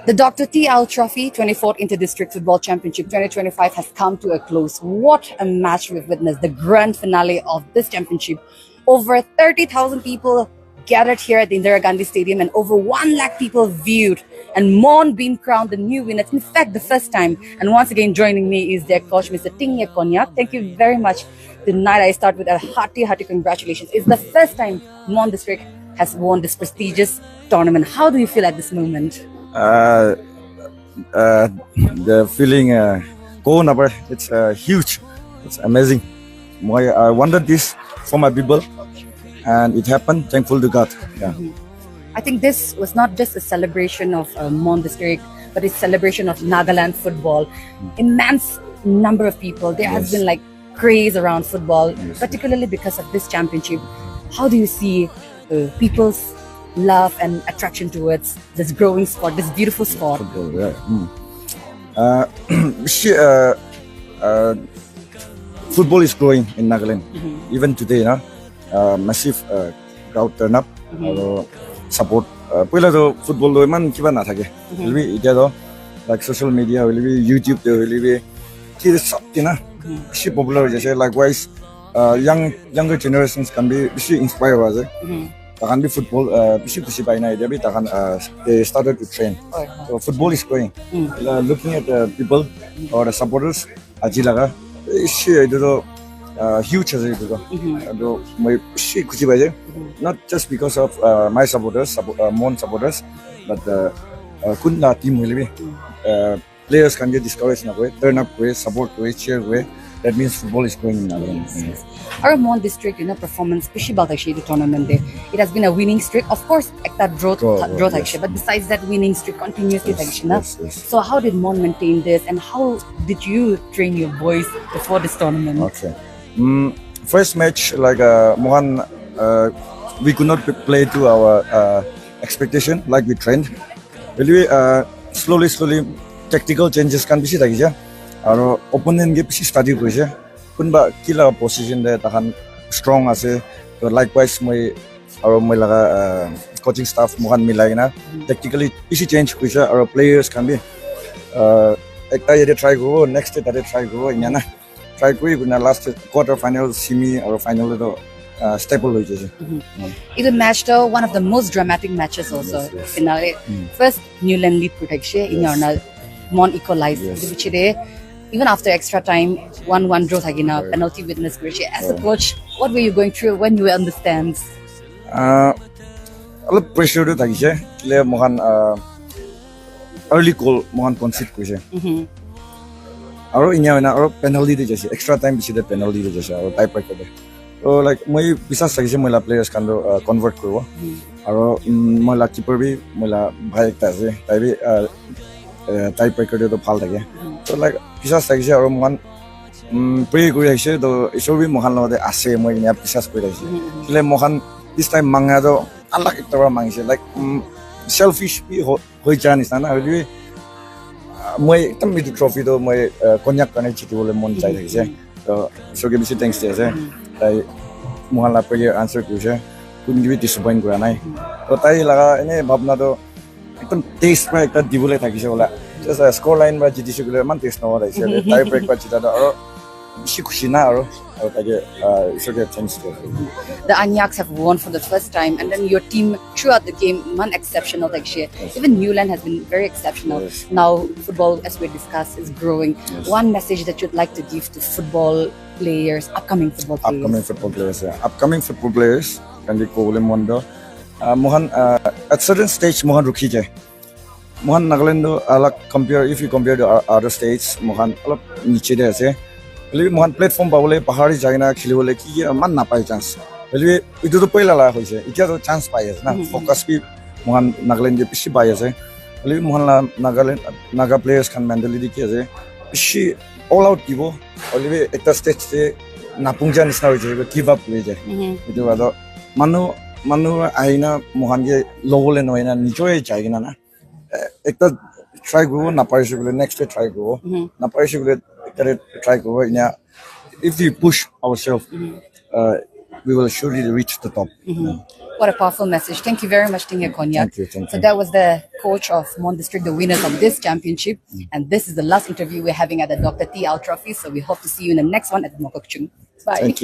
The Dr.T.Ao Trophy 24th Inter-District Football Championship 2025 has come to a close. What a match we've witnessed, the grand finale of this championship. Over 30,000 people gathered here at the Indira Gandhi Stadium and over 1 lakh people viewed. And Mon being crowned the new winner. In fact, the first time. And once again, joining me is their coach, Mr. Tingnyek Konyak. Thank you very much. Tonight, I start with a hearty congratulations. It's the first time Mon District has won this prestigious tournament. How do you feel at this moment? The feeling it's huge. It's amazing. I wanted this for my people, and it happened. Thankful to God. Yeah. I think this was not just a celebration of Mon District, but a celebration of Nagaland football. Immense number of people. There has been like craze around football, particularly because of this championship. How do you see people's love and attraction towards this growing sport, this beautiful sport? Football, yeah. Football is growing in Nagaland. Even today, massive crowd turn up, support. Pwela to football do man kiba na thake. Will be ita like social media, will be YouTube, will be kid something na. She popular just likewise. Younger generations can be inspired. Takan be football, they started to train. So football is growing. Looking at the people or the supporters, ajilaga, huge as it is. Not just because of my supporters, Mon supporters, but Kunla team will be. Players can get discouraged in a way, turn up way, support way, cheer way. That means football is going in Nagaland. Our Mon District, performance, especially about the tournament, it has been a winning streak. Of course, that draw, but besides that winning streak, continuously. So how did Mon maintain this, and how did you train your boys before this tournament? Okay. First match, like Mohan, we could not play to our expectation, like we trained. Really, slowly, tactical changes can be seen. Our opponent get study kuse. Kunba kila position there tahan strong ase. So likewise my laga coaching staff Mohan milai na tactically isi change kuse. Our players can be ekta yede try go next day try go inyana try kuri guna last quarter final semi or final to staple hoye jese. It matched one of the most dramatic matches also. Finale first Newland lead protection in your Mon equalized which even after extra time, 1-1 draw thagina penalty witness. As a coach, what were you going through when you were on the stands? A lot pressure to thagise. Le Mohan early goal Mohan concede kuse. Aro inya na aro penalty de jese extra time bisi de penalty de jese aro tie break de. So like moi bisa thagise moi la players kan do convert korbo. Aro moi la keeper bi moi la bhai ekta ase tai bi tie breaker de to phal thake. So like pisas thagise aro Mohan pray kuri aise to isobi Mohan lo de ase moi nya pisas kuri aise. Le Mohan this time manga do alak ekta mangise like selfish bi hoi janis na really moi ekta mid trophy do moi konyak kane chiti bole mon chai thagise. So give me thanks ase tai Mohan la prayer answer kuse couldn't give it disappoint kura nai. To tai laga ene bhabna do ekdom taste ma ekta dibole thakise bola just a score line ba jiti shukule man taste no raise tie break ba chita do aro bishi khushi na aro tage so get thanks to the Anyaks have won for the first time, and then your team throughout the game man exceptional even Newland has been very exceptional. Now football, as we discussed, is growing. One message that you'd like to give to football players, upcoming football players can be called Mondo Mohan at certain stage Mohan rukhi jai Mohan Nagaland compare if you compare to other states Mohan alap niche de ase really Mohan platform pabole pahari jaina khilibole ki man na pai chance really itu to पहिला la hoise itia to chance pai ase na focus bi Mohan Nagaland je pishi pai ase really Mohan la Nagaland Naga players kan mentality ki ase pishi all out gibo really ekta stage se napungja nisna hoise give up hoye jai itu ado manu aina Mohan ge logole noina nijoe jaigina na ekta try go na parise bole next day try go na parise bole try go if we push ourselves we will surely reach the top. What a powerful message. Thank you very much, Tingnyek Konyak. Thank you. So that was the coach of Mon District, the winners of this championship. And this is the last interview we're having at the Dr.T.Ao Trophy. So we hope to see you in the next one at Mokokchung. Bye. Thank you.